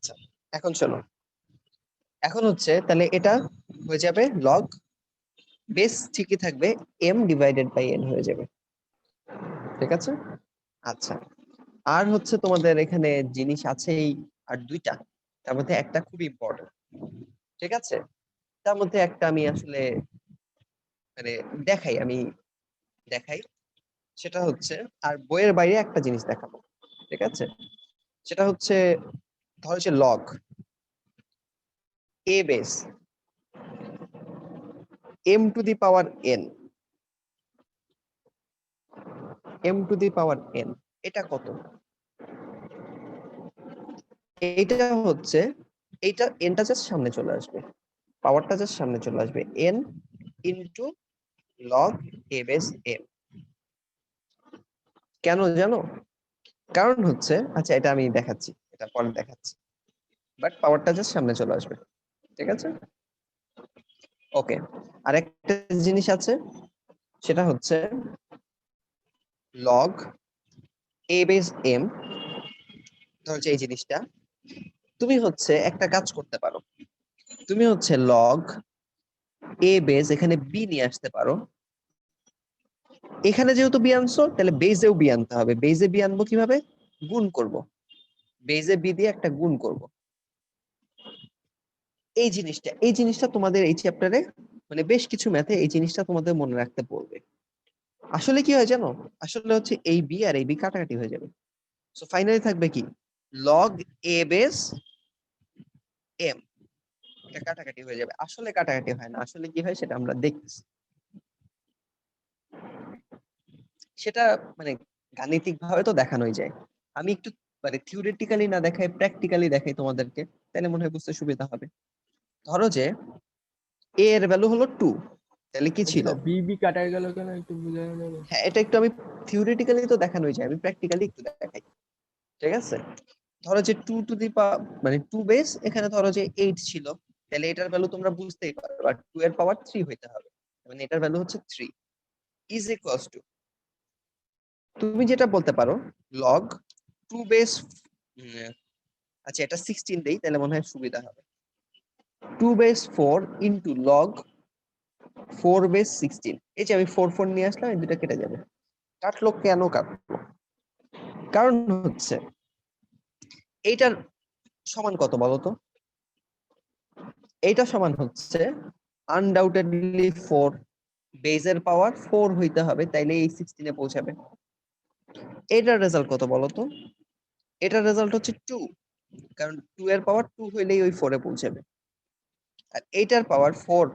আচ্ছা, এখন শোনো, এখন হচ্ছে তাহলে এটা হয়ে যাবে লগ বেস ঠিকই থাকবে, m ডিভাইডেড বাই n হয়ে যাবে, ঠিক আছে। আচ্ছা, আর হচ্ছে তোমাদের এখানে জিনিস আছেই আর দুইটা, তার মধ্যে একটা খুব ইম্পর্টেন্ট, ঠিক আছে। তার মধ্যে একটা আমি আসলে মানে আমি দেখাই, সেটা হচ্ছে, আর বইয়ের বাইরে একটা জিনিস দেখাবো, ঠিক আছে। সেটা হচ্ছে ধরো যে log a base m two the power n, m two the power n, এটা কত? এইটা হচ্ছে, এইটা nটা জাস্ট সামনে চলে আসবে, পাওয়ারটা জাস্ট সামনে চলে আসবে, n into log a base m। কেন জানো? কারণ হচ্ছে, আচ্ছা এটা আমি দেখাচ্ছি, এটা পরে দেখাচ্ছি, বাট পাওয়ারটা জাস্ট সামনে চলে আসবে, ঠিক আছে। ওকে, আরেকটা জিনিস আছে, সেটা হচ্ছে লগ a বেস m। ধরো যে এই জিনিসটা, তুমি হচ্ছে একটা কাজ করতে পারো, তুমি হচ্ছে লগ a বেস এখানে b নিয়ে আসতে পারো, এখানে যেহেতু বি আনছো তাহলে বেজেও বি আনতে হবে, বেজে বি আনবো কিভাবে? গুণ করব, বেজে বি দিয়ে একটা গুণ করব। এই জিনিসটা তোমাদের এই চ্যাপ্টারে মানে বেশ কিছু ম্যাথে এই জিনিসটা তোমাদের মনে রাখতে বলবে। আসলে কি হয় জানো? আসলে হচ্ছে এই বি আর এই বি কাটাকাটি হয়ে যাবে, সো ফাইনালি থাকবে কি, লগ এ বেস এম। এটা কাটাকাটি হয়ে যাবে, আসলে কাটাকাটি হয় না, আসলে কি হয় সেটা আমরা দেখতেছি। সেটা মানে গাণিতিক ভাবে তো দেখানোই যায়, আমি একটু মানে থিওরিটিক্যালি না দেখাই প্র্যাকটিক্যালি দেখাই তোমাদেরকে, তাহলে মনে হয় বুঝতে সুবিধা হবে। ধরো যে a এর ভ্যালু হলো 2, তাহলে কি ছিল? আচ্ছা, বিবি কাটা গেল কেন একটু বুঝানো যাবে? হ্যাঁ, এটা একটু আমি থিওরিটিক্যালি তো দেখানোই যায়, আমি প্র্যাকটিক্যালি একটু দেখাই, ঠিক আছে। ধরো যে 2 টু দি মানে 2 বেস, এখানে ধরো যে 8 ছিল, তাহলে এটার ভ্যালু তোমরা বুঝতেই পারো, আর 2 এর পাওয়ার 3 হইতে হবে, মানে এটার ভ্যালু হচ্ছে 3 ইজ ইকুয়ালস টু, তুমি যেটা বলতে পারো লগ 2 বেস, আচ্ছা এটা 16 দেই তাহলে মনে হয় সুবিধা হবে, 2 বেস 4 ইনটু লগ 4 বেস 16। এই যে আমি 4 4 নিয়ে আসলাম, এই দুটো কেটে যাবে। কাটলো কেন কাটলো? কারণ হচ্ছে এইটার সমান কত বলতো? এইটা সমান হচ্ছে আনডাউটেডলি 4, বেজের পাওয়ার 4 হইতে হবে, তাইলে এই 16 এ পৌঁছাবে। এটার রেজাল্ট কত বলতো? এটার রেজাল্ট হচ্ছে 2, কারণ 2 এর পাওয়ার 2 হইলেই ওই 4 এ পৌঁছাবে। আর এইটার পাওয়ার 4,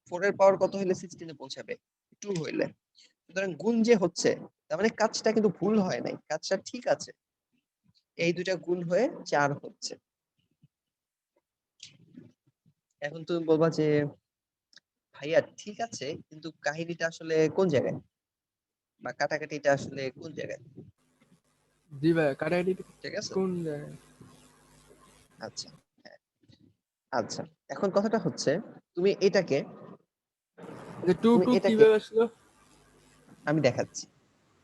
4 এর পাওয়ার কত হইলে 16 এ পৌঁছাবে? 2 হইলে। সুতরাং গুণ যে হচ্ছে, তার মানে কাজটা কিন্তু ভুল হয় নাই, কাজটা ঠিক আছে, এই দুইটা গুণ হয়ে 4 হচ্ছে। এখন তুমি বলবা যে ভাইয়া ঠিক আছে, কিন্তু কাহিনীটা আসলে কোন জায়গায়, বা কাটাকাটিটা আসলে কোন জায়গায়? জি ভাই, কাটাকাটি ঠিক আছে, কোন জায়গায়? আচ্ছা, হ্যাঁ, আচ্ছা, এখন কথাটা হচ্ছে, তুমি এটাকে আচ্ছা, টু তুমি টু এটাকে কিভাবে আসলো? আমি দেখাচ্ছি,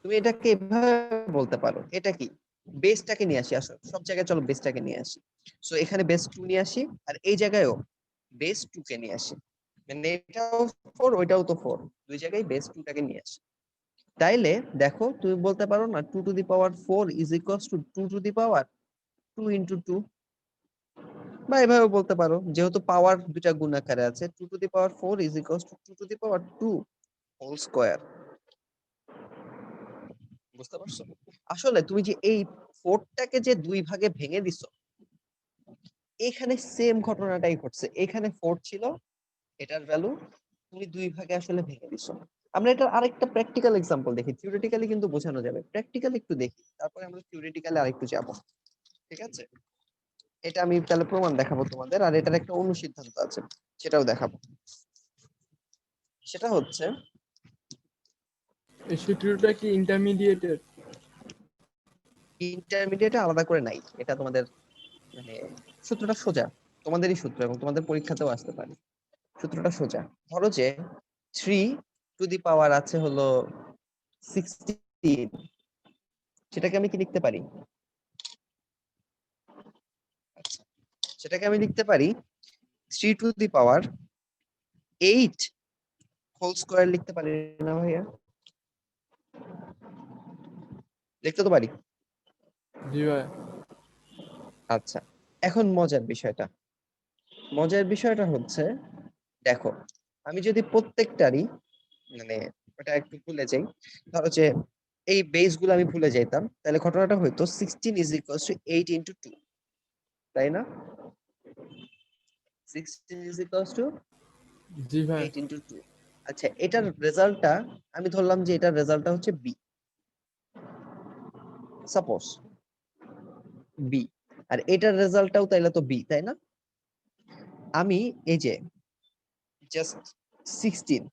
তুমি এটাকে এভাবে বলতে পারো, এটা কি, বেসটাকে নিয়ে আসি, আসো সব জায়গায় চলো বেসটাকে নিয়ে আসি। সো এখানে বেস 2 নিয়ে আসি, আর এই জায়গায়ও বেস 2 কে নিয়ে আসি, মানে এটাও 4 ওইটাও তো 4, দুই জায়গায় বেস 2 টাকে নিয়ে আসি। তাইলে দেখো তুমি বলতে পারো না 2 to the power 4 is equals to 2 to the power 2 into 2, বা এভাবে বলতে পারো, যেহেতু পাওয়ার দুইটা গুণ আকারে আছে, 2 to the power 4 is equals to 2 to the power 2 whole square. বুঝতে পারছো? আসলে তুমি যে এই 4টাকে যে দুই ভাগে ভেঙে দিছো, এখানে সেম ঘটনাটাই ঘটছে, এখানে 4 ছিল, এটার ভ্যালু তুমি দুই ভাগে আসলে ভেঙে দিছো। আমরা এটা আরেকটা প্র্যাকটিক্যাল এক্সাম্পল দেখি, থিওরিটিক্যালি কিন্তু বোঝানো যাবে, প্র্যাকটিক্যালি একটু দেখি, তারপরে আমরা থিওরিটিক্যালি আরেকটু যাব, ঠিক আছে। এটা আমি তাহলে প্রমাণ দেখাবো তোমাদের, আর এটার একটা অনুসিদ্ধান্ত আছে, সেটাও দেখাবো। সেটা হচ্ছে, এই সূত্রটা কি ইন্টারমিডিয়েটের? ইন্টারমিডিয়েটে আলাদা করে নাই, এটা তোমাদের মানে সূত্রটা সোজা, তোমাদেরই সূত্র এবং তোমাদের পরীক্ষাতেও আসতে পারে। সূত্রটা সোজা, ধরো যে 3 টু দি পাওয়ার আছে হলো 16, সেটাকে আমি কি লিখতে পারি? আচ্ছা, সেটাকে আমি লিখতে পারি 3 to the power 8 whole square লিখতে পারি না ভাইয়া? লিখতে তো পারি। জি ভাই। আচ্ছা, এখন মজার বিষয়টা হচ্ছে, দেখো আমি যদি প্রত্যেকটারই মানে ওটা একটু ভুলে যাই, ধরো যে এই বেস গুলো আমি ভুলে যাইতাম, তাহলে ঘটনাটা হইতো 16 ইজ ইকুয়ালস টু 8 ইনটু 2, তাই না? 16 ইজ ইকুয়ালস টু জি ভাই। 8 ইনটু 2। আচ্ছা, এটার রেজাল্টটা আমি ধরলাম যে এটার রেজাল্টটা হচ্ছে বি, সাপোজ বি, আর এটার রেজাল্টটাও তাইলে তো বি, তাই না? আমি এই যে জাস্ট 16,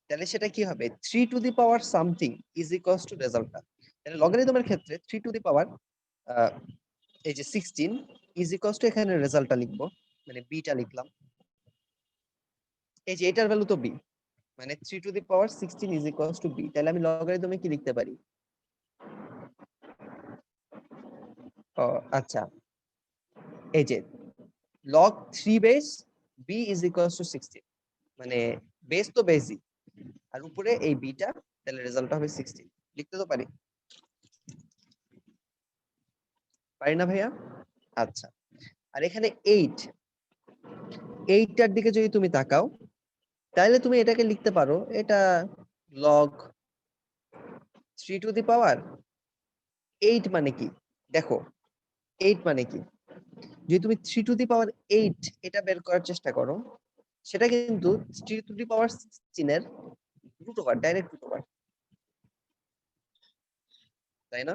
তাহলে সেটা কি হবে 3 to the power something is equals two রেজাল্টটা, তাহলে লগারিদমের ক্ষেত্রে 3 টু দি পাওয়ার এই যে 16 ইজ ইকুয়ালস টু এখানে রেজাল্টটা লিখবো, মানে বিটা লিখলাম, এই যে এটার ভ্যালু তো বি, মানে 3 to the power 16 is equals to b, তাহলে আমি লগারিদমে কি লিখতে পারি? ও আচ্ছা, এই যে log 3 base b is equals two 16, মানে বেস তো বেসই, আর উপরে এই বিটা, তাহলে রেজাল্টটা হবে 16, লিখতে তো পারি, পারি না ভাইয়া? আচ্ছা, আর এখানে 8টার দিকে যদি তুমি তাকাও, তাহলে তুমি এটাকে লিখতে পারো, এটা log 3 টু দি পাওয়ার 8 মানে কি? দেখো 8 মানে কি, যদি তুমি 3 টু দি পাওয়ার 8 এটা বের করার চেষ্টা করো, সেটা কিন্তু 3 টু দি পাওয়ার 16 এর root over, direct root over, তাই না?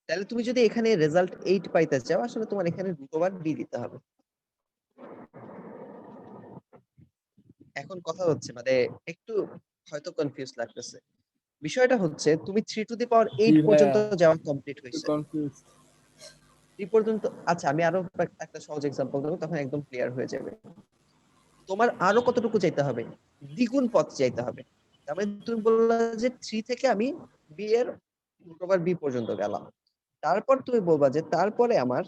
তাহলে তুমি যদি এখানে রেজাল্ট 8 পাইতে চাও, আসলে তোমার এখানে রুট ওভার বি দিতে হবে। এখন কথা হচ্ছে মানে একটু হয়তো কনফিউজ লাগতেছে, বিষয়টা হচ্ছে তুমি 3 টু দি পাওয়ার জি 8 পর্যন্ত ভাইয়া, যাওয়া কমপ্লিট একটু হয়েছে, কনফিউজ। 3 পর্যন্ত। আচ্ছা, আমি আরো একটা সহজ এক্সাম্পল দেবো, তখন একদম ক্লিয়ার হয়ে যাবে। তোমার আরো কতটুকু চাইতে হবে? দ্বিগুণ পথ চাইতে হবে। তার মানে তুমি বললা যে 3 থেকে আমি বি এর রুট ওভার বি পর্যন্ত গেলাম, তারপর তুমি বলবা যে তারপরে আমার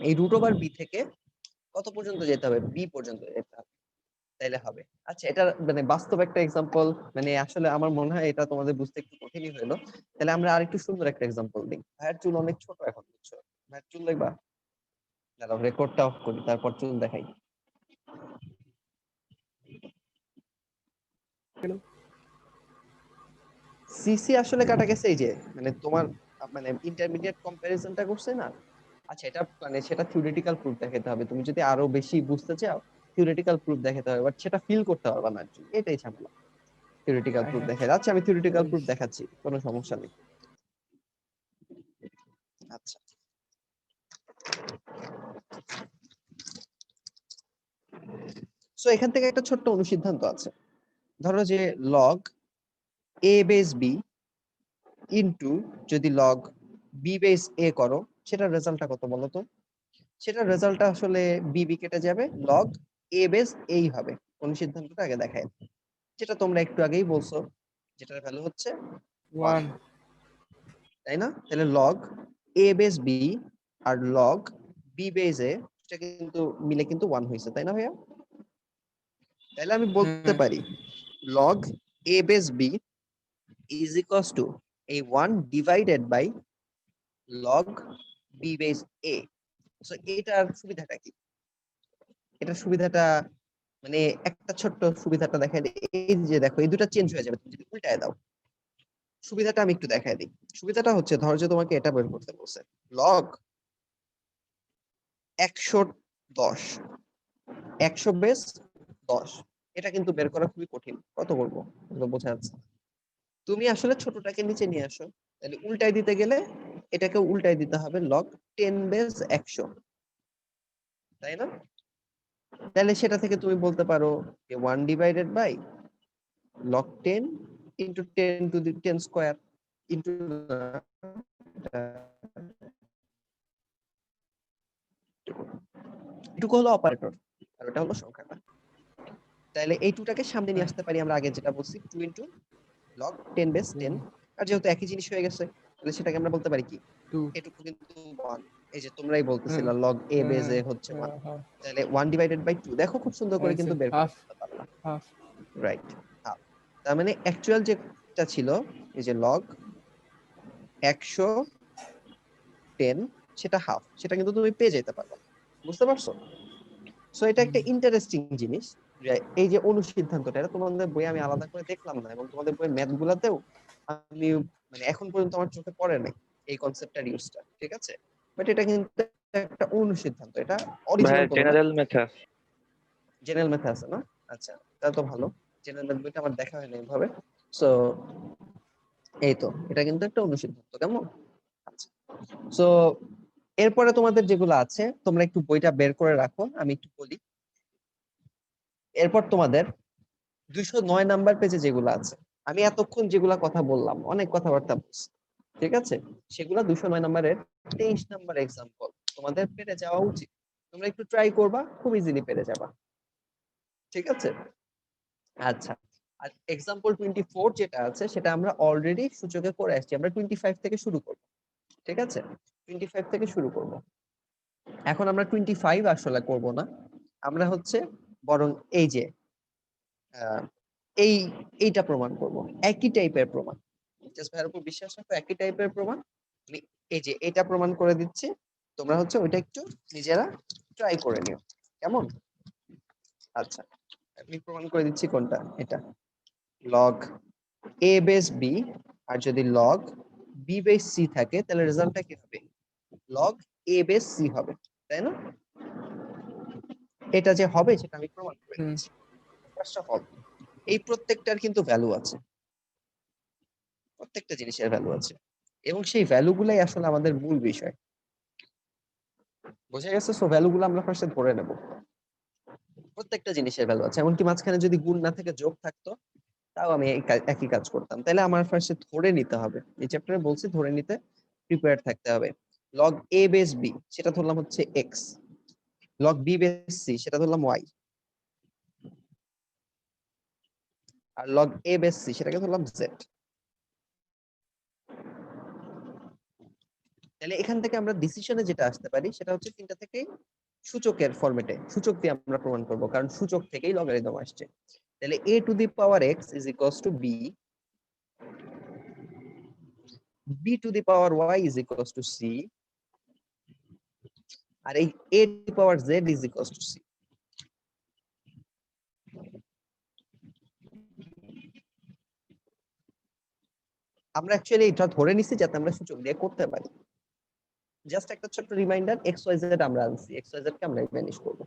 এই রুট ওভার বি থেকে কত পর্যন্ত যেতে হবে? বি পর্যন্ত যেতে হবে, তাইলে হবে। আচ্ছা, এটা মানে বাস্তব একটা এক্সাম্পল, মানে আসলে আমার মনে হয় এটা তোমাদের বুঝতে একটু কঠিনই হলো। তাহলে আমরা আরেকটু সুন্দর একটা এক্সাম্পল দিই। ভাইয়ের চুল অনেক ছোট এখন, বুঝছো? ভাইয়ের চুল দেখবা, দাঁড়াও রেকর্ডটা অফ করি, তারপর চুল দেখাই। সিসি আসলে কাটা গেছে এই যে, মানে তোমার মানে ইন্টারমিডিয়েট কম্পারিজনটা করছে না। আচ্ছা, এটা মানে সেটা থিওরিটিক্যাল প্রুফ দেখাতে হবে, তুমি যদি আরো বেশি বুঝতে চাও থিওরিটিক্যাল প্রুফ দেখাতে হবে, বাট সেটা ফিল করতে পারবা না, এটাই ঝামেলা। থিওরিটিক্যাল প্রুফ দেখাই, আচ্ছা আমি থিওরিটিক্যাল প্রুফ দেখাচ্ছি, কোনো সমস্যা নেই। আচ্ছা, সো এখান থেকে একটা ছোট্ট অনুসিদ্ধান্ত আছে, ধরো যে log a base B into যদি লগ বি বেস এ করো, সেটার রেজাল্টটা কত বলো তো? সেটার রেজাল্টটা আসলে বি বি কেটে যাবে, লগ এ বেস এই হবে। অনুসিদ্ধান্তটা আগে দেখায়, যেটা তোমরা একটু আগেই বলছো, যেটার ভ্যালু হচ্ছে 1, 1। তাই না? তাহলে log a base B R log b base এ, এটা কিন্তু মিলে কিন্তু 1 হয়েছে, তাই না ভাইয়া? তাহলে আমি বলতে হ্যাঁ। পারি log a base b is equals to এই 1 divided by log b base a. So এটার সুবিধাটা কি? এটার সুবিধাটা মানে একটা ছোট্ট সুবিধাটা দেখাই দিই। এই যে দেখো এই দুটো চেঞ্জ হয়ে যাবে তুমি যদি উল্টায় দাও। সুবিধাটা আমি একটু দেখাই দিই। সুবিধাটা হচ্ছে, ধরো যে তোমাকে এটা বের করতে বলছে, লগ 110, 100 বেস 10, এটা কিন্তু বের করা খুবই কঠিন। কত করবো এগুলো বোঝা যাচ্ছে। তুমি আসলে ছোটটাকে নিচে নিয়ে আসো, তাহলে উল্টায় দিতে গেলে এটাকে উল্টায় দিতে হবে লগ 10 বেস 100, তাই না? তাহলে সেটা থেকে তুমি বলতে পারো যে 1 divided by log 10 into 10 to the 10 square into এটুকু হলো অপারেটর, আর এটা হলো সংখ্যাটা। তাহলে এই টুটাকে সামনে নিয়ে আসতে পারি আমরা, আগে যেটা বলছি 2 into log 10 base 10, আর যেহেতু একই জিনিস হয়ে গেছে, তাহলে সেটাকে আমরা বলতে পারি কি, 2। এটুকু কিন্তু 1, এই যে তোমরাই বলতেছিলা লগ এ বেজ এ হচ্ছে 1, তাহলে 1 ডিভাইডেড বাই 2 দেখো খুব সুন্দর করে কিন্তু বের হাফ করতে পারলাম। Half right, half. তার মানে অ্যাকচুয়াল যেটা ছিল এই যে লগ 110 সেটা হাফ, সেটা কিন্তু তুমি পেয়ে যেতে পারবে। বুঝতে পারছো? সো এটা একটা ইন্টারেস্টিং জিনিস যে এই যে অনুসিদ্ধান্তটা, এটা তোমাদের বইয়ে আমি আলাদা করে দেখলাম না, এবং তোমাদের বইয়ের ম্যাথ গুলাতেও আমি মানে এখন পর্যন্ত আমার চোখে পড়ে নাই এই কনসেপ্টটার ইউজটা, ঠিক আছে? বাট এটা কিন্তু একটা অনুসিদ্ধান্ত, এটা ভাই অরিজিনাল কোনো না। General method. জেনারেল ম্যাথ আছে না? আচ্ছা, তাহলে তো ভালো। জেনারেল ম্যাথ বইটা আমার দেখা হয়নি এভাবে। সো এই তো, এটা কিন্তু একটা অনুসিদ্ধান্ত, কেমন? আচ্ছা, সো এরপরে তোমাদের যেগুলো আছে তোমরা একটু বইটা বের করে রাখো, আমি একটু বলি। এরপর তোমাদের 209 নাম্বার পেজে যেগুলো আছে, আমি এতক্ষণ যেগুলা কথা বললাম, অনেক কথাবার্তা বলছি, ঠিক আছে? সেগুলা 209 নাম্বারের 23 নাম্বার এক্সাম্পল তোমাদের পেরে যাওয়া উচিত। তোমরা একটু ট্রাই করবা, খুব ইজিলি পেরে যাবা, ঠিক আছে? আচ্ছা, আর এক্সাম্পল 24 যেটা আছে সেটা আমরা অলরেডি সূচকে করে আসছি, আমরা 25 থেকে শুরু করব, ঠিক আছে? 25 থেকে শুরু করব। এখন আমরা 25 আসলে করব না, আমরা হচ্ছে বরং এই যে আহ, এই এইটা প্রমাণ করব, একই টাইপের প্রমাণ। জাস্ট ভাইয়ের উপর বিশ্বাস রাখো, একই টাইপের প্রমাণ। আমি এই যে এটা প্রমাণ করে দিচ্ছি, তোমরা হচ্ছে ওইটা একটু নিজেরা ট্রাই করে নিও, কেমন? আচ্ছা, আমি প্রমাণ করে দিচ্ছি কোনটা, এটা লগ এ বেস বি, আর যদি লগ বি বেস সি থাকে তাহলে রেজাল্টটা কি হবে? লগ এ বেস সি হবে, তাই না? এটা যে হবে সেটা আমি প্রমাণ করে দিচ্ছি। ফার্স্ট অফ অল, এই প্রত্যেকটার কিন্তু ভ্যালু আছে, প্রত্যেকটা জিনিসের ভ্যালু আছে, এবং সেই ভ্যালু গুলাই আসলে আমাদের মূল বিষয়। বুঝে গেছে? সো ভ্যালু গুলো আমরা ফার্স্টে ধরে নেব। প্রত্যেকটা জিনিসের ভ্যালু আছে, এমনকি মাঝখানে যদি গুণ না থেকে যোগ থাকতো তাও আমি একই কাজ করতাম। তাহলে আমার ফার্স্টে ধরে নিতে হবে, এই চ্যাপ্টারে বলছি ধরে নিতে প্রিপেয়ার থাকতে হবে। লগ এ বেস বি সেটা ধরলাম হচ্ছে x, log b base c সেটা ধরলাম ওয়াই, আর লগ এ বেস সি সেটাকে ধরলাম জেড। তাহলে এখান থেকে আমরা ডিসিশনে যেটা আসতে পারি সেটা হচ্ছে তিনটা থেকেই সূচকের ফরম্যাটে, সূচক দিয়ে আমরা প্রমাণ করব, কারণ সূচক থেকেই লগারিদম আসছে। তাহলে a to the power x is equals to b, b to the power y is equals two c, আর এই a to the power z is equals two c। আমরা অ্যাকচুয়ালি এটা ধরে নিছি যাতে আমরা সূচক দিয়ে করতে পারি। জাস্ট একটা ছোট্ট রিমাইন্ডার, এক্স ওয়াই জেড আমরা আনছি, এক্স ওয়াই জেড কে আমরা ভ্যানিশ করব।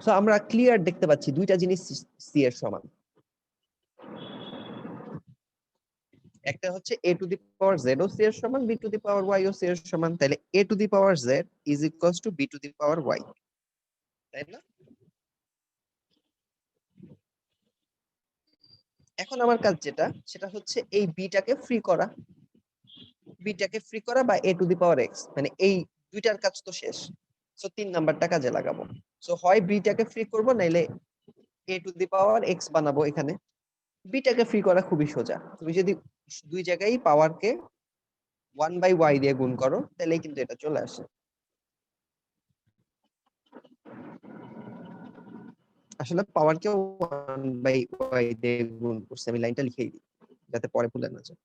সো আমরা ক্লিয়ার দেখতে পাচ্ছি দুইটা জিনিস সি এর সমান। একটা হচ্ছে a to the power z ও c এর সমান, b to the power y ও c এর সমান। তাহলে a to the power z is equals to b to the power y, তাই না? এখন আমার কাজ যেটা সেটা হচ্ছে এই b টাকে ফ্রি করা, b টাকে ফ্রি করা বা a to the power x, মানে এই দুইটার কাজ তো শেষ। সো 3 নাম্বারটা কাজে লাগাবো। সো হয় b টাকে ফ্রি করব, নাইলে a to the power x বানাবো। এখানে b টাকে ফ্রি করা খুবই সোজা, তুমি যদি দুই জায়গায় পাওয়ারকে 1/y দিয়ে গুণ করো তাহলেই কিন্তু এটা চলে আসে। আসলে পাওয়ারকে 1/y দিয়ে গুণ করছে, আমি লাইনটা লিখেই দিই যাতে পরে ভুলে না যায়।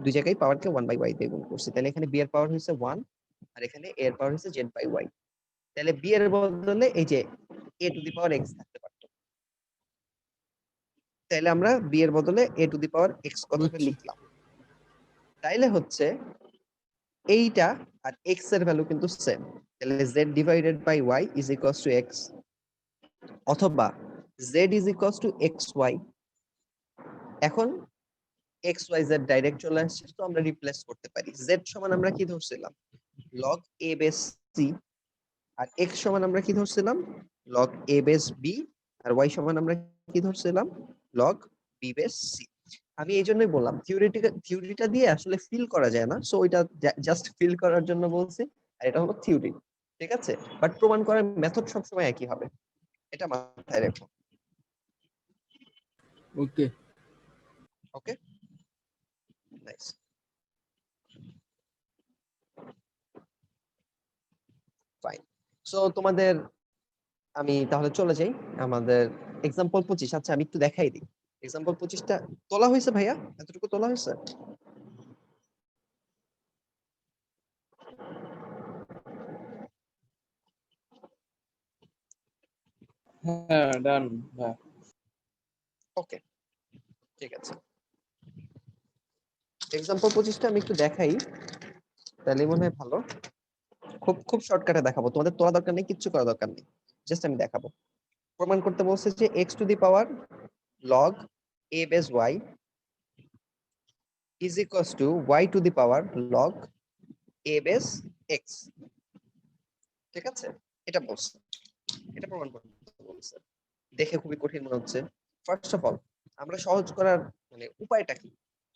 দুই জায়গায় পাওয়ারকে 1/y দিয়ে গুণ করছি, তাহলে এখানে b এর পাওয়ার হচ্ছে 1, আর এখানে a এর পাওয়ার হচ্ছে z/y। তাহলে b এর বদলে এই যে a to the power x থাকতে পারতো, তাহলে আমরা b এর বদলে a to the power x কথাটা বুঝছি। লিখলাম। তাইলে হচ্ছে এইটা আর x এর ভ্যালু কিন্তু সেম, তাহলে z divided by y is equals to x, অথবা z is equals to xy। এখন x y z ডাইরেক্ট চলে আসছে, তো আমরা রিপ্লেস করতে পারি। z সমান আমরা কি ধরছিলাম? log a বেস c, আর x সমান আমরা কি ধরছিলাম? log a বেস b, আর y সমান আমরা কি ধরছিলাম? log b base c। আমি এই জন্যই বললাম থিওরিটা দিয়ে আসলে ফিল করা যায় না, সো ওইটা জাস্ট ফিল করার জন্য বলছি, আর এটা হলো থিওরি, ঠিক আছে? বাট প্রমাণ করার মেথড সবসময় একই হবে, এটা মাথায় রেখো। ওকে। ওকে, নাইস। ফাইন। সো তোমাদের আমি তাহলে চলে যাই আমাদের এক্সাম্পল 25। আচ্ছা আমি একটু দেখাই দিই। এক্সাম্পল 25টা তোলা হয়েছে ভাইয়া? এতটুকু তোলা হয়েছে? হ্যাঁ, ডান ভাই। ওকে, ঠিক আছে। এক্সাম্পল 25টা আমি একটু দেখাই, তাহলে মনে হয় ভালো। খুব খুব শর্টকাটে দেখাবো, তোমাদের তোলা দরকার নেই, কিচ্ছু করা দরকার নেই, জাস্ট আমি দেখাবো। প্রমাণ করতে বলছে যে x to the power log a base y is equals to y to the power log a base x. ঠিক আছে, এটা বলছে, এটা প্রমাণ করতে বলছে। দেখে খুবই কঠিন মনে হচ্ছে। ফার্স্ট অফ অল আমরা সহজ করার মানে উপায়টা কি?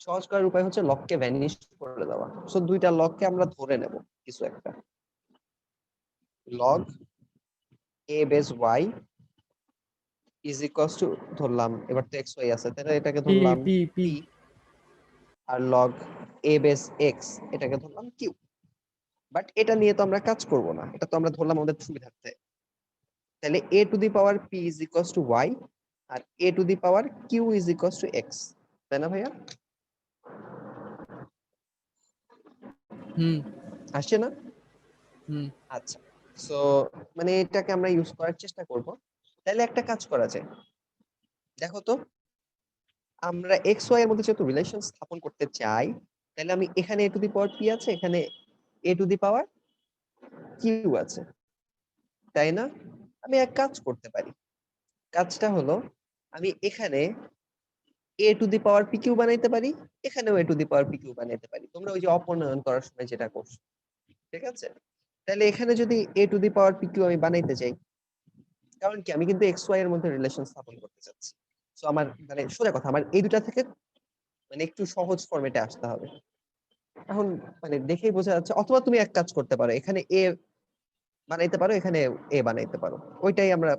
সহজ করার উপায় হচ্ছে লগকে ভ্যানিশ করে দেওয়া। সো দুইটা লগকে আমরা ধরে নেব কিছু একটা। Log a base y is equals to, ধরলাম এবার তো এক্স ওয়াই আছে, তাহলে এটাকে পি ধরলাম P P P, R log a base x এটাকে ধরলাম কিউ। বাট এটা নিয়ে তো আমরা কাজ করব না, এটা তো আমরা ধরলাম আমাদের সুবিধার্থে। তাহলে a to the power p is equals to y আর a to the power q is equals to x, তাই না ভাইয়া? হুম আসছে না? হুম আচ্ছা, সো মানে এটাকে আমরা ইউজ করার চেষ্টা করব। তাহলে একটা কাজ করা যায়, দেখো তো, আমরা এক্স ওয়াই এর মধ্যে যেহেতু রিলেশন স্থাপন করতে চাই, তাহলে আমি এখানে a to the power P আছে, এখানে a to the power Q আছে, তাই না? আমি এক কাজ করতে পারি, কাজটা হলো আমি এখানে a to the power p q বানাইতে পারি, এখানেও a to the power p q বানাইতে পারি, তোমরা ওই যে অপনয়ন করার সময় যেটা করছো। ঠিক আছে, তাহলে এখানে যদি a to the power p q আমি বানাইতে চাই, কারণ কি আমি কিন্তু এক্স ওয়াই এর মধ্যে রিলেশন স্থাপন করতে চাচ্ছি। সো আমার মানে সোজা কথা, আমার এই দুটা থেকে মানে একটু সহজ ফরম্যাটে আসতে হবে। এখন মানে দেখেই বোঝা যাচ্ছে, অথবা তুমি এক কাজ করতে পারো, এখানে এ বানাইতে পারো, এখানে এ বানাইতে পারো, ওইটাই আমরা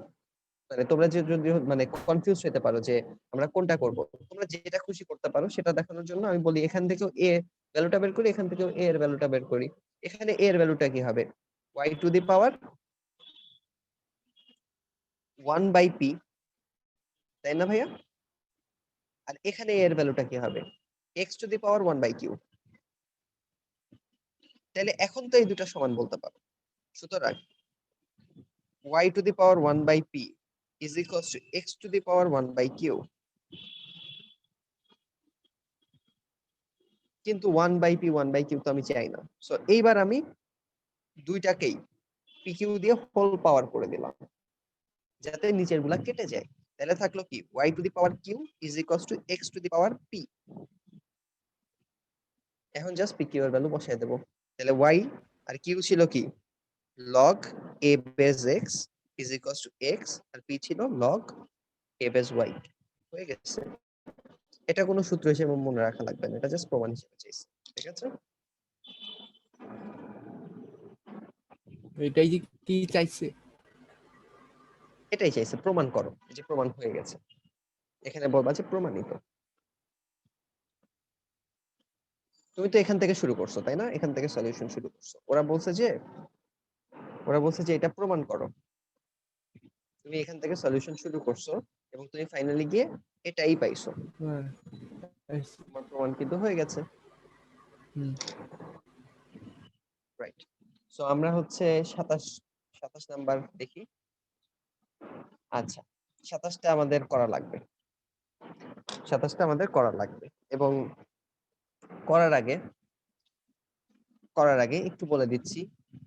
মানে তোমরা যে যদি মানে কনফিউজ হতে পারো যে আমরা কোনটা করব, তোমরা যেটা খুশি করতে পারো সেটা দেখানোর জন্য আমি বলি এখান থেকেও এ ভ্যালুটা বের করি, এখান থেকেও এ এর ভ্যালুটা বের করি। এখানে এ এর ভ্যালুটা কি হবে? Y to the power 1 by p, তাই না ভাইয়া? আর এখানে এ এর ভ্যালুটা কি হবে? X to the power 1 by q. তাহলে এখন তো এই দুটা সমান বলতে পারো। সুতরাং y to the power 1 by p is equals to x to the power 1 by q, কিন্তু 1 by p 1 by q তো আমি চাই না। সো এইবার আমি দুইটাকেই pq দিয়ে হোল পাওয়ার করে দিলাম, যাতে নিচের গুলা কেটে যায়। তাহলে থাকলো কি y to the power q is equals to x to the power p। এখন জাস্ট pq এর ভ্যালু বসায় দেব। তাহলে y আর q ছিল কি log a base x is equals to x, R p ছিল log a base y। হয়ে গেছে। এটা কোনো সূত্র হিসেবে মনে রাখা লাগবে না, এটা জাস্ট প্রমাণ হিসেবে চাইছি। ঠিক আছে, এটাই যে কি চাইছে? এটাই চাইছে, প্রমাণ করো যে প্রমাণ হয়ে গেছে। এখানে বলবা যে প্রমাণিত। তুমি তো এখান থেকে শুরু করছো তাই না? এখান থেকে সলিউশন শুরু করছো, ওরা বলছে যে এটা প্রমাণ করো। তুমি এখান থেকে সলিউশন শুরু করছো এবং তুমি ফাইনালি গিয়ে এটাই পাইছো। হ্যাঁ, তোমার প্রমাণ কিন্তু হয়ে গেছে। হুম রাইট। সো আমরা হচ্ছে 27 নাম্বার দেখি। আচ্ছা, 27টা আমাদের করা লাগবে, 27টা আমাদের করা লাগবে। এবং করার আগে একটু বলে দিচ্ছি,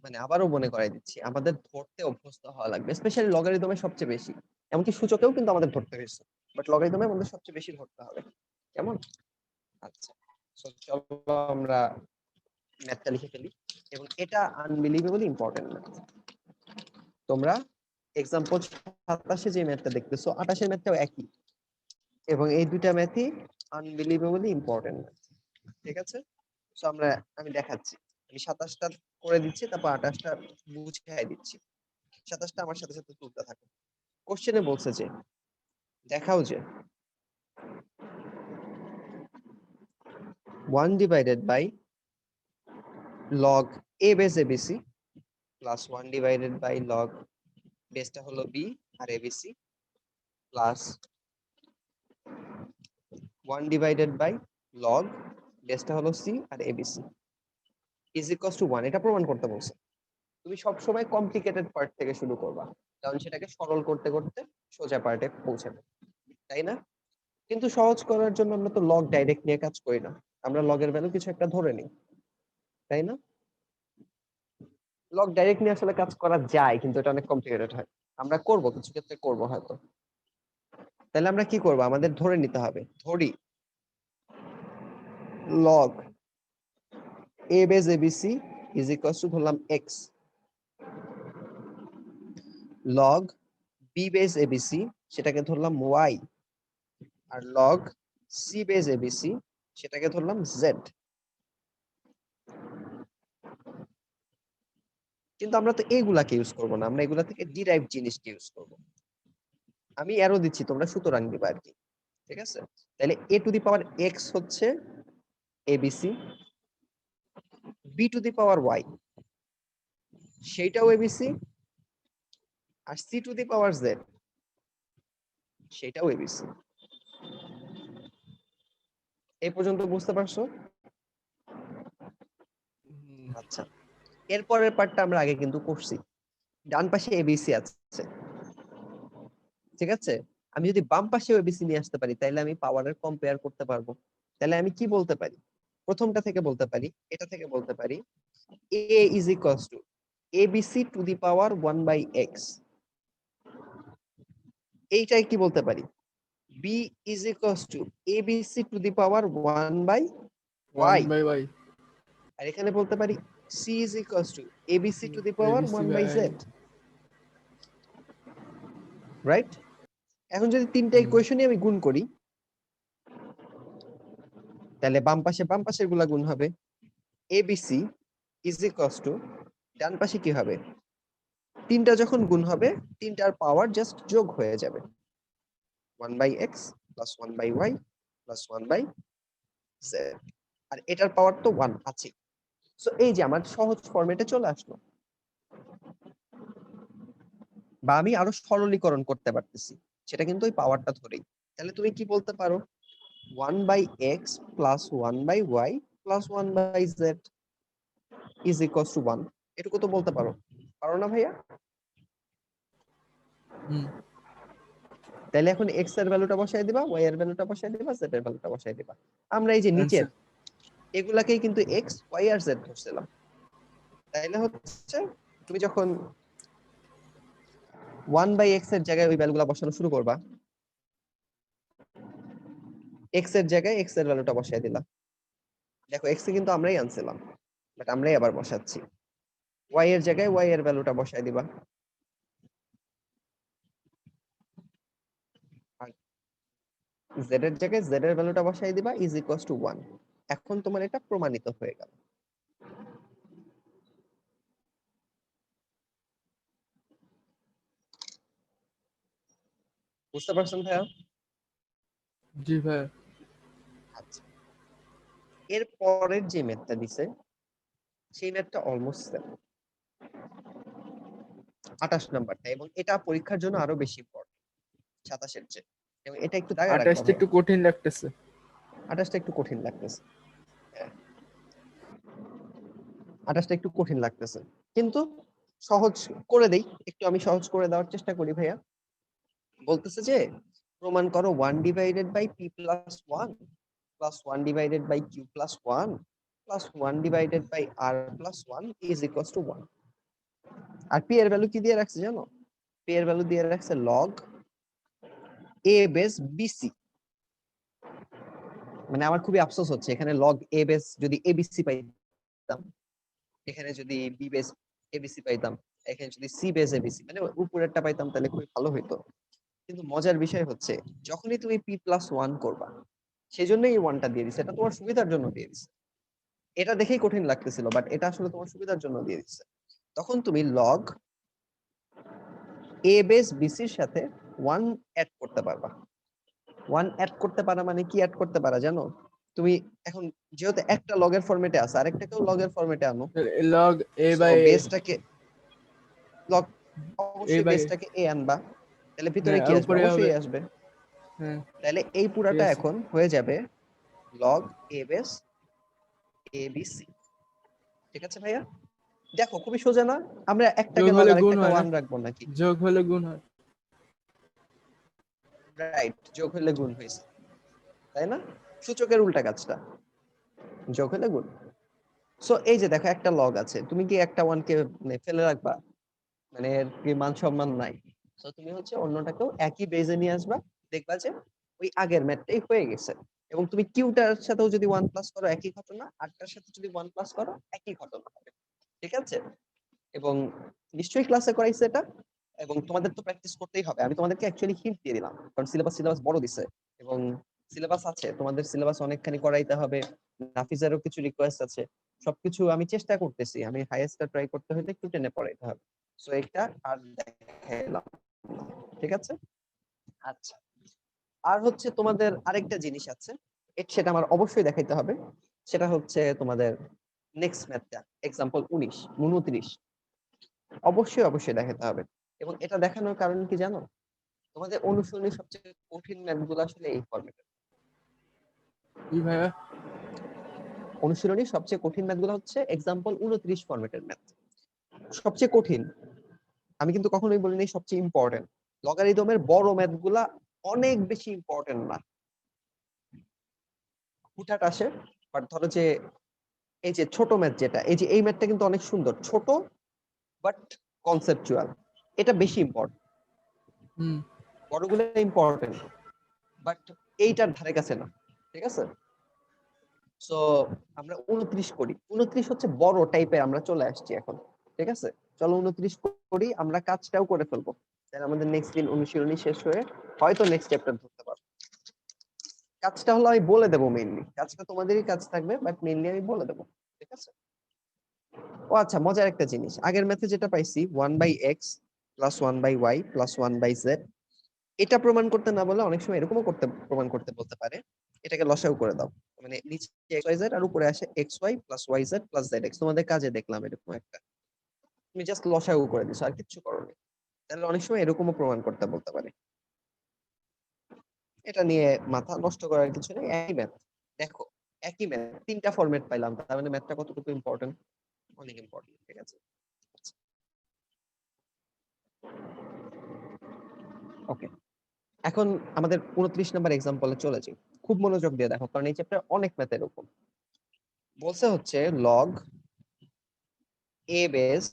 মানে আবারও মনে করাই দিচ্ছি, আমাদের ধরতে অভ্যস্ত হওয়া লাগবে, স্পেশালি লগারিদমে সবচেয়ে বেশি। এমনকি সূচকেও কিন্তু আমাদের ধরতে হয়েছে, বাট লগারিদমে আমাদের সবচেয়ে বেশি ধরতে হবে। কেমন? আচ্ছা, so চলো আমরা ম্যাথটা লিখে ফেলি। এবং এটা আনবিলিভেবলি ইম্পর্টেন্ট ম্যাথ। তোমরা এক্সাম্পল 27 যে ম্যাথটা দেখতেছো, 28 এর ম্যাথটাও একই, এবং এই দুইটা ম্যাথই আনবিলিভেবলি ইম্পর্টেন্ট ম্যাথ। ঠিক আছে, সো আমি দেখাচ্ছি, আমি 27টা করে দিচ্ছি, তারপর 28টা বুঝিয়ে দিচ্ছি। 27টা আমার সাথে সাথে তুলতে থাকো। কোশ্চেনে বলছে যে দেখাও যে 1 divided by log a base abc plus 1 divided by log বেসটা হলো বি আর abc plus 1 divided by log বেসটা হলো সি আর এবিসি ইজ ইকুয়ালস টু 1। এটা প্রমাণ করতে বলছে। তুমি সব সময় কমপ্লিকেটেড পার্ট থেকে শুরু করবা, কারণ সেটাকে সরল করতে করতে সোজা পার্টে পৌঁছাবে, তাই না? কিন্তু সহজ করার জন্য আমরা তো লগ ডাইরেক্ট নিয়ে কাজ করি না, আমরা লগের ভ্যালু কিছু একটা ধরে নিই, তাই না? লগ ডাইরেক্ট নিয়ে আসলে কাজ করা যায়, কিন্তু এটা অনেক কমপ্লিকেটেড হয়। আমরা করব, কিছু ক্ষেত্রে করব হয়তো। তাহলে আমরা কি করব, আমাদের ধরে নিতে হবে, ধরি log a base abc is equals to ধরলাম x, log b base abc সেটাকে ধরলাম y, আর লগ c বেস abc সেটাকে ধরলাম z। কিন্তু আমরা তো এইগুলাকে ইউজ করব না, আমরা এগুলা থেকে ডিরাইভ জিনিসকে ইউজ করব। আমি অ্যারো দিচ্ছি, তোমরা সুতরাং দিবা আর কি, ঠিক আছে? তাহলে a to the power x হচ্ছে abc, b to the power y সেইটাও abc, আর c to the power z সেটাও abc। এই পর্যন্ত বুঝতে পারছো? আচ্ছা, এরপরের পার্টটা আমরা আগে কিন্তু করছি। ডান পাশে এবিসি আছে, ঠিক আছে? আমি যদি বাম পাশে এবিসি নিয়ে আসতে পারি, তাহলে আমি পাওয়ারের কম্পেয়ার করতে পারবো। তাহলে আমি কি বলতে পারি, প্রথমটা থেকে বলতে পারি, এটা থেকে বলতে পারি a is equals to abc to the power 1 by x। এইটাই কি বলতে পারি, b is equals to abc to the power 1 by y। 1 by y আর এখানে বলতে পারি c is equals to abc to the power abc 1 by by z, right? এখন যদি তিনটা হুম ইকুয়েশনই আমি গুণ করি, তাহলে বাম পাশের গুলা গুণ হবে, abc ইজ ইকুয়ালস টু, ডান পাশে কি হবে, তিনটা যখন গুণ হবে তিনটার পাওয়ার জাস্ট যোগ হয়ে যাবে, 1 by x plus 1 by y plus 1 by z। আর এটার পাওয়ার তো 1 আছে। সো এই যে আমার সহজ ফরম্যাটে চলে আসলো, বা আমি আরো সরলীকরণ করতে পারতেছি, সেটা কিন্তু ওই পাওয়ারটা ধরেই। তাহলে তুমি কি বলতে পারো, 1 by x plus 1 by y plus 1 by z is equals to 1। এটুকু তো বলতে পারো, পারো না ভাইয়া? হুম তাহলে এখন x এর ভ্যালুটা বসাই দিবা, y এর ভ্যালুটা বসাই দিবা, z এর ভ্যালুটা বসাই দিবা। আমরা এই যে নিচের आंसर এগুলাকেই কিন্তু x y আর z ধরছিলাম। তাইলে হচ্ছে তুমি যখন 1 বাই x এর জায়গায় ওই ভ্যালুগুলা বসানো শুরু করবা, x এর জায়গায় x এর ভ্যালুটা বসাই দিলা। দেখো x এ কিন্তু আমরাই আনছিলাম, বাট আমরাই আবার বসাচ্ছি। y এর জায়গায় y এর ভ্যালুটা বসাই দিবা, আর z এর জায়গায় z এর ভ্যালুটা বসাই দিবা ইজ ইকুয়ালস টু 1। এখন তোমার এটা প্রমাণিত হয়ে গেল। বুঝতে পারছেন ভাইয়া? जी भाई আচ্ছা, এর পরের যে ম্যাথটা দিছে সেই ম্যাথটা অলমোস্ট সেম, 28 নাম্বারটা, এবং এটা পরীক্ষার জন্য আরো বেশি ইম্পর্টেন্ট 27 এর চেয়ে। এবং এটা একটু দাগায় রাখবা 28 ভাইয়া, একটু কঠিন লাগতেছে 28টা একটু কঠিন লাগতেছে। হ্যাঁ, 28টা একটু কঠিন লাগতেছে, কিন্তু সহজ করে দেই একটু, আমি সহজ করে দেওয়ার চেষ্টা করি ভাইয়া। বলতেছে যে প্রমাণ করো 1 divided by p plus 1 plus 1 divided by q plus 1 plus 1 divided by r plus 1 is equals to 1। আর p এর ভ্যালু কি দিয়ে রাখছে জানো? p এর ভ্যালু দিয়ে রাখছে log a বেস bc। মানে আমার খুবই আফসোস হচ্ছে, এখানে log a বেস যদি abc পাইতাম, এখানে যদি b বেস abc পাইতাম, এখানে যদি c বেস abc মানে উপরেরটা পাইতাম, তাহলে খুবই ভালো হইতো। কিন্তু মজার বিষয় হচ্ছে, যখনই তুমি p প্লাস 1 করবা, সেজন্যই এই 1টা দিয়ে দিছে, এটা তোমার সুবিধার জন্য দিয়ে দিছে। এটা দেখেই কঠিন লাগতেছিল, বাট এটা আসলে তোমার সুবিধার জন্য দিয়ে দিছে। তখন তুমি log a বেস bc এর সাথে 1 অ্যাড করতে পারবা। 1 অ্যাড করতে পারা মানে কি অ্যাড করতে পারা জানো? তুমি এখন যেহেতু একটা লগের ফরম্যাটে আছে, আরেকটাকেও লগের ফরম্যাটে আনো। log a সো by বেসটাকে লগ এ অবশ্যই বাই বেসটাকে এ আনবা, তাহলে ভিতরে হ্যাঁ কি আর আসবে? উপরে হবে অবশ্যই আসবে। হ্যাঁ তাহলে এই ঠিক পুরাটা আছে এখন হয়ে যাবে log a base A B C. ঠিক আছে ভাইয়া? দেখো খুবই সোজা না? আমরা একটাকে যোগ লগ হলে গুণ আরেকটাকে হয় না 1 রাখবো নাকি? যোগ হলে গুণ হয় রাইট, যোগ হলে গুণ হয়েছে, তাই না? সূচকের উল্টা কাজটা, যোগ হলে গুণ। সো এই যে দেখো একটা লগ আছে, তুমি কি একটা 1 কে মানে ফেলে রাখবা? মানে এর কি মান সম্মান নাই। সো তুমি হচ্ছে অন্যটাকেও একই বেজে নিয়ে আসবা, দেখবা যে ওই আগের ম্যাথটাই হয়ে গেছে। এবং তুমি কিউটার সাথেও যদি 1 প্লাস করো একই ঘটনা, আরটার সাথে যদি 1 প্লাস করো একই ঘটনা হবে। ঠিক আছে? এবং নিশ্চয়ই ক্লাসে করাইছে এটা, এবং তোমাদের তো প্র্যাকটিস করতেই হবে। আমি তোমাদেরকে অ্যাকচুয়ালি হিন্ট দিয়ে দিলাম, কারণ সিলেবাস বড় দিছে এবং সিলেবাস আছে, তোমাদের সিলেবাস অনেকখানি করাইতে হবে। নাফিজারও কিছু রিকোয়েস্ট আছে, সবকিছু আমি চেষ্টা করতেছি, আমি হাইয়েস্টটা ট্রাই করতে হলে একটু টেনে পড়াইতে হবে। সো এটা আর দেখাইলাম না। ঠিক আছে? আচ্ছা, আর হচ্ছে তোমাদের আরেকটা জিনিস আছে, সেটা আমার অবশ্যই দেখাইতে হবে। সেটা হচ্ছে তোমাদের নেক্সট ম্যাথটা, এক্সাম্পল 29 অবশ্যই অবশ্যই দেখাতে হবে। এবং এটা দেখানোর কারণ কি জানো? তোমাদের অনুশীলনের সবচেয়ে কঠিন ম্যাথগুলো আসলে এই ফরম্যাটে। কি ভাইয়া অনুশীলনী সবচেয়ে কঠিন ম্যাথগুলো হচ্ছে এক্সাম্পল 29 ফরম্যাটের ম্যাথ। সবচেয়ে কঠিন, আমি কিন্তু কখনোই বলিনি সবচেয়ে ইম্পর্টেন্ট। লগারিদমের বড় ম্যাথগুলা অনেক বেশি ইম্পর্টেন্ট না, হুটহাট আসে। বাট ধরো যে এই যে ছোট ম্যাথ যেটা, এই যে এই ম্যাথটা কিন্তু অনেক সুন্দর, ছোট বাট কনসেপচুয়াল, এটা বেশি ইম্পর্টেন্ট। হুম বড়গুলো ইম্পর্টেন্ট বাট এইটার ধারে কাছে না। ঠিক আছে? সো আমরা 29 করি, 29 হচ্ছে বড় টাইপের, আমরা চলে আসছি এখন। ঠিক আছে, চলো 29 করি, আমরা কাজটাও করে ফেলবো, তাহলে আমাদের নেক্সট দিন অনুশীলনী শেষ হয়ে হয়তো নেক্সট চ্যাপ্টার ধরতে পারবো। কাজটা হলো আমি বলে দেবো, মেইনলি কাজটা তোমাদেরই কাজ থাকবে, বাট মেইনলি আমি বলে দেবো। ঠিক আছে? ও আচ্ছা, মজার একটা জিনিস, আগের ম্যাথে যেটা পাইছি 1/x plus 1/y plus 1/z, এটা প্রমাণ করতে না বলে অনেক সময় এরকমও প্রমাণ করতে বলতে পারে, এটাকে লসাগু করে দাও। মানে নিচে xyz আর উপরে আসে xy plus yz plus zx, তোমাদের কাজে দেখলাম এরকম একটা, তুমি জাস্ট লসাগু করে দিছো আর কিচ্ছু করোনি। তাহলে অনেক সময় এরকমও প্রমাণ করতে বলতে পারে। এটা নিয়ে মাথা নষ্ট করার কিছু নেই, একই ম্যাথ। দেখো একই ম্যাথ, তিনটা ফরম্যাট পাইলাম, তার মানে ম্যাথটা কতটুকু ইম্পর্টেন্ট, অনেক ইম্পর্টেন্ট। ঠিক আছে? ওকে, এখন আমাদের 29 নাম্বার এক্সাম্পলে চলে যাই। খুব মনোযোগ দিয়ে দেখো, কারণ এই চ্যাপ্টার অনেক ম্যাথের উপর বলছে। হচ্ছে লগ এ বেস,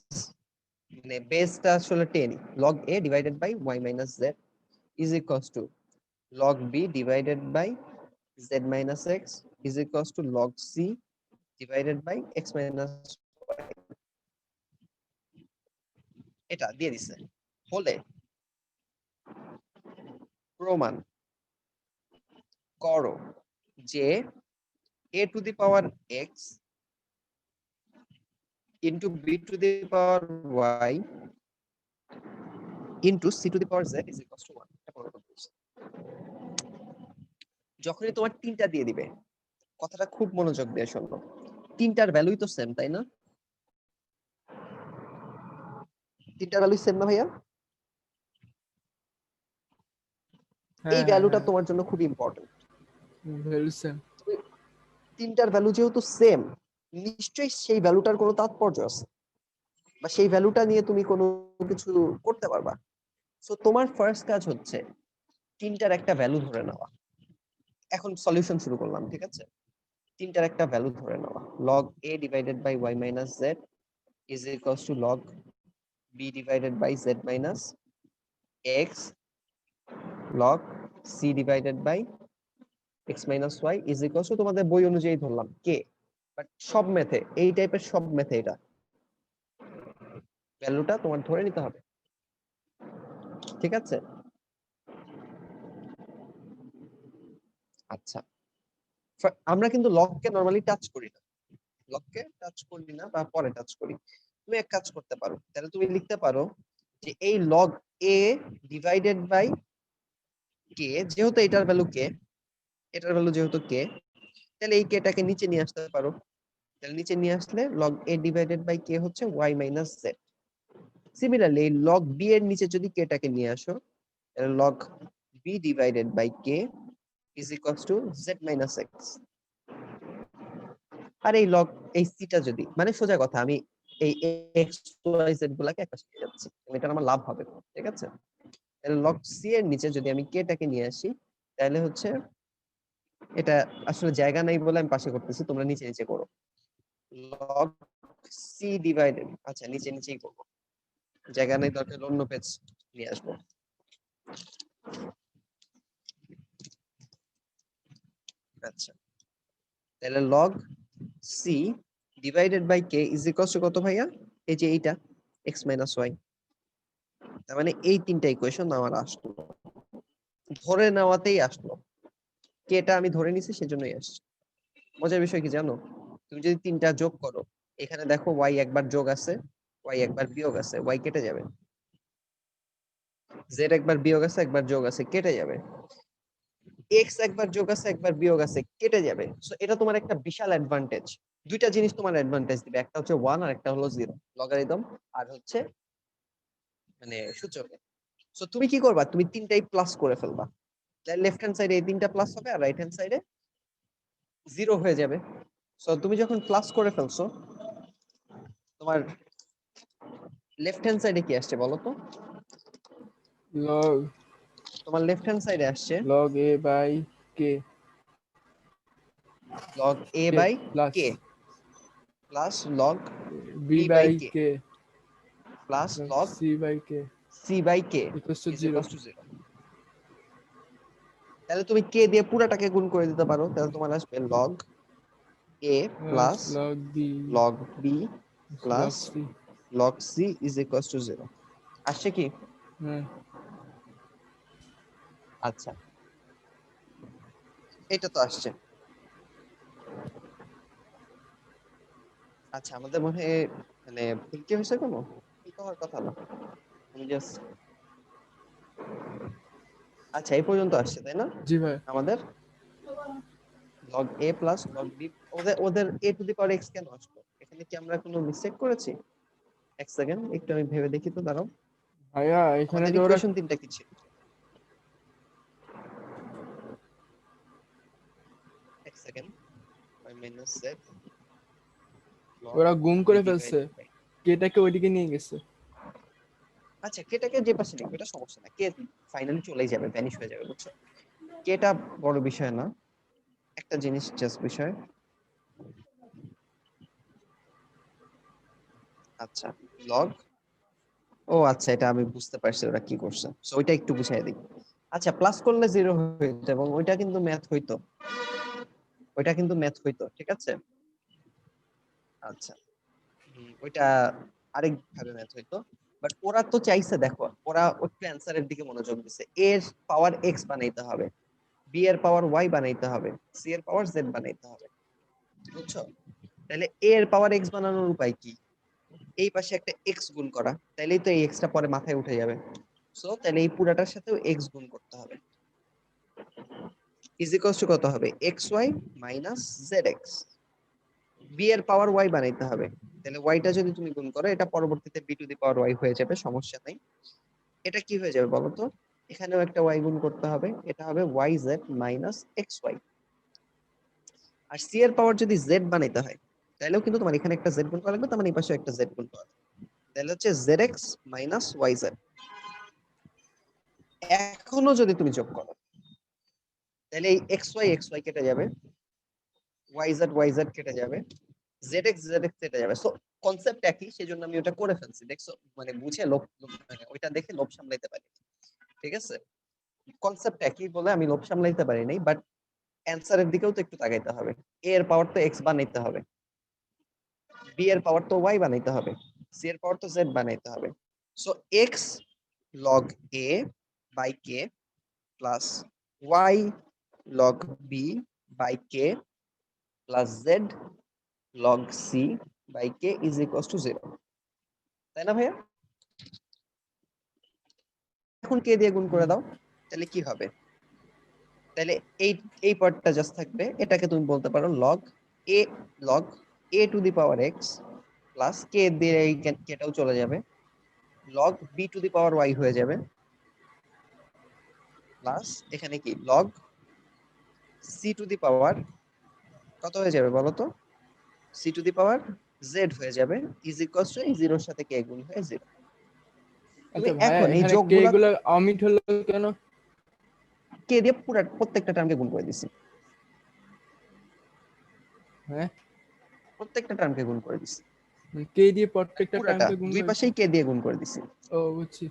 মানে বেসটা আসলে 10, log a divided by y minus z is equals to log b divided by z minus x is equals to log c divided by x minus y. এটা দিয়ে দিছে, হলে প্রমাণ করো যে a to the power x into b to the power y into c to the power z is equals to 1। যখনই তোমার তিনটা দিয়ে দিবে, কথাটা খুব মনোযোগ দিয়ে শুনলো, তিনটার ভ্যালুই তো সেম, তাই না? তিনটার ভ্যালু সেম না ভাইয়া? এই হ্যাঁ হ্যাঁ ভ্যালুটা হ্যাঁ তোমার জন্য খুব ইম্পর্টেন্ট। ভ্যালু সেম তিনটার ভ্যালু যেহেতু সেম, নিশ্চয়ই সেই ভ্যালুটার কোনো তাৎপর্য আছে, বা সেই ভ্যালুটা নিয়ে তুমি কোনো কিছু করতে পারবা। সো তোমার ফার্স্ট কাজ হচ্ছে তিনটার একটা ভ্যালু ধরে নেওয়া। এখন সলিউশন শুরু করলাম। ঠিক আছে? তিনটার একটা ভ্যালু ধরে নেওয়া, log a divided by y minus z is equals to log b divided by z minus x log c divided by x minus y is equals to, তোমাদের বই অনুযায়ী ধরলাম k, বাট সব মেথে এই টাইপের সব মেথে এটা ভ্যালুটা তোমার ধরে নিতে হবে। ঠিক আছে? আচ্ছা, আমরা কিন্তু লগকে নরমালি টাচ করি না, লগকে টাচ করি না বা পরে টাচ করি। তুমি এক কাজ করতে পারো, তাহলে তুমি লিখতে পারো যে এই log a divided by k, যেহেতু এটার ভ্যালু k, এটার ভ্যালু যেহেতু k, তাহলে এই k টাকে নিচে নিয়ে আসতে পারো। তাহলে নিচে নিয়ে আসলে log a divided by k হচ্ছে y মাইনাস z। সিমিলারলি এই লগ বি এর নিচে যদি কে টাকে নিয়ে আসো, তাহলে log b divided by k is equals to z minus x. আর এই লগ এই সিটা যদি মানে সোজা কথা আমি এই এক্স ওয়াই জেড গুলাকে একটা সাথে যাচ্ছি, এটা আমার লাভ হবে, ঠিক আছে? তাহলে লগ সি এর নিচে যদি আমি কে টাকে নিয়ে আসি, তাহলে হচ্ছে এটা আসলে জায়গা নাই বলে আমি পাশে করতেছি, তোমরা নিচে নিচে করো। লগ সি ডিভাইডেড, আচ্ছা নিচে নিচেই করবো, জায়গা নেই দরকার অন্য পেজ নিয়ে আসবো। আচ্ছা, তাহলে log c divided by k is equals to কত ভাইয়া? এই যে এইটা এক্স মাইনাস ওয়াই। তার মানে এই তিনটা ইকুয়েশন আমার আসলো, ধরে নেওয়াতেই আসলো, কেটা আমি ধরে নিছি সেজন্যই আসছে। মজার বিষয় কি জানো, তুমি যদি তিনটা যোগ করো, এখানে দেখো ওয়াই একবার যোগ আছে, ওয়াই একবার বিয়োগ আছে, ওয়াই কেটে যাবে। জেড একবার বিয়োগ আছে, একবার যোগ আছে, কেটে যাবে। এক্স একবার যোগ আছে, একবার বিয়োগ আছে, কেটে যাবে। সো এটা তোমার একটা বিশাল অ্যাডভান্টেজ। দুইটা জিনিস তোমার অ্যাডভান্টেজ দিবে, একটা হচ্ছে 1 আর একটা হলো 0, লগারিদম আর হচ্ছে মানে সূচকে। সো তুমি কি করবা, তুমি তিনটাই প্লাস করে ফেলবা, লেফট হ্যান্ড সাইডে এই তিনটা প্লাস হবে আর রাইট হ্যান্ড সাইডে 0 হয়ে যাবে। সো তুমি যখন প্লাস করে ফেলছো, তোমার লেফট হ্যান্ড সাইডে কি আসছে বলো তো? লগ তোমার লেফট হ্যান্ড সাইডে আসছে log a by k log a k by plus k plus log b b by by k k plus log c by k c by k equals to is 0। equals to 0. তাহলে তুমি k দিয়ে পুরাটাকে গুণ করে দিতে পারো, তাহলে তোমার আসবে log a plus log b log b log plus c. log c is equals to 0. আসছে কি? হ্যাঁ আচ্ছা, এটা তো আসছে। আচ্ছা, আমাদের মনে হয় মানে ভুল কি হয়েছে, কোনো ভুল তো হওয়ার কথা না, আমি জাস্ট আচ্ছা এই পর্যন্ত আসছে তাই না জি ভাই। আমাদের log a plus log b, ওদের ওদের a to the power x কেন আসলো? এখানে কি আমরা কোনো মিস্টেক করেছি? এক সেকেন্ড একটু আমি ভেবে দেখি তো, দাঁড়াও। ভাইয়া এখানে আমাদের তো ওরা ইকুয়েশন তিনটা কি ছিল? এক second, y minus z log ওরা গুম b করে ফেলছে, divided by, কেটাকে ওইদিকে নিয়ে গেছে। আচ্ছা কেটাকে যে পাশে লিখবে এটা সমস্যা না, কে ফাইনালি চলেই যাবে, ভ্যানিশ হয়ে যাবে, বুঝছো? কেটা বড় বিষয় না, একটা জিনিস জাস্ট বিষয়। আচ্ছা লগ, ও আচ্ছা এটা আমি বুঝতে পারছি ওরা কি করছে, সো ওইটা একটু বুঝাই দিই। আচ্ছা প্লাস করলে 0 হইতো এবং ওইটা কিন্তু ম্যাথ হইতো, ওইটা কিন্তু ম্যাথ হইতো, ঠিক আছে? আচ্ছা ওইটা আরেক ভাবে ম্যাথ হইতো, বাট ওরা তো চাইছে, দেখো ওরা একটু অ্যান্সারের দিকে মনোযোগ দিছে, এ এর পাওয়ার এক্স বানাইতে হবে, বি এর পাওয়ার ওয়াই বানাইতে হবে, সি এর পাওয়ার জেড বানাইতে হবে, বুঝছো? তাহলে এ এর পাওয়ার এক্স বানানোর উপায় কি? এই পাশে একটা এক্স গুণ করা, তাইলেই তো এই এক্সটা পরে মাথায় উঠে যাবে। সো তাহলে এই পুরাটার সাথেও এক্স গুণ করতে হবে, ইজ ইকুয়ালস টু কত হবে, x y minus z x. B এর পাওয়ার ওয়াই বানাইতে হবে, তাহলে ওয়াইটা যদি তুমি গুণ করো এটা পরবর্তীতে b to the power y হয়ে যাবে, সমস্যা নাই। এটা কি হয়ে যাবে বলো তো, এখানেও একটা ওয়াই গুণ করতে হবে, এটা হবে y z minus x y. আর সি এর পাওয়ার যদি জেড বানাইতে হয়, তাহলেও কিন্তু তোমার এখানে একটা জেড গুণ করা লাগবে, তার মানে এই পাশে একটা জেড গুণ করা লাগবে, তাহলে হচ্ছে z x minus y z. এখনো যদি তুমি যোগ করো, তাহলে এই এক্স ওয়াই কেটে যাবে, ওয়াই জেড কেটে যাবে, জেড এক্স কেটে যাবে। সো কনসেপ্ট একই, সেজন্য আমি ওটা করে ফেলছি, দেখছো? মানে বুঝে মানে ওইটা দেখে লোভ সামলাইতে পারি, ঠিক আছে? কনসেপ্ট একই বলে আমি লোভ সামলাইতে পারি নাই, বাট অ্যান্সারের দিকেও তো একটু তাকাইতে হবে। এ এর পাওয়ার তো এক্স বানাইতে হবে, বি এর পাওয়ার তো ওয়াই বানাইতে হবে, সি এর পাওয়ার তো জেড বানাইতে হবে। So x log a by k plus y log b by k plus z log c by k is equals to 0, তাই না ভাইয়া? এখন কে দিয়ে গুণ করে দাও, তাহলে কি হবে? তাহলে এই এই পার্টটা জাস্ট থাকবে, এটাকে তুমি বলতে পারো log a to the power x plus k দিয়ে এই কেটাও চলে যাবে, log b to the power y হয়ে যাবে প্লাস এখানে কি log c to the power কত হয়ে যাবে বলো তো, c to the power z হয়ে যাবে ইজ ইকুয়ালস টু এই জিরোর সাথে কে গুণ হয়ে জিরো। তুমি আচ্ছা ভাইয়া এখন এই এখানে কে যোগগুলা গুলো অমিট হলো কেন? কে দিয়ে পুরো প্রত্যেকটা টার্মকে গুণ করে দিছি, হ্যাঁ প্রত্যেকটা টার্মকে গুণ করে দিছি, কে দিয়ে প্রত্যেকটা পুরাটা টার্মকে গুণ দুই করেছে? পাশেই কে দিয়ে গুণ করে দিছি। ও বুঝছি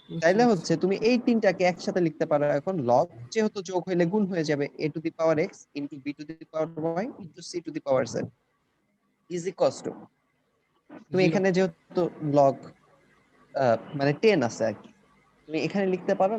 বুঝছি তাইলে বুঝছি। হচ্ছে তুমি এই তিনটাকে একসাথে লিখতে পারো এখন লগ, যেহেতু যোগ হইলে গুণ হয়ে যাবে a to the power x into b to the power y into c to the power z is equals two, তুমি জিরো। এখানে যেহেতু লগ মানে 10 আছে আর কি, তুমি এখানে লিখতে পারো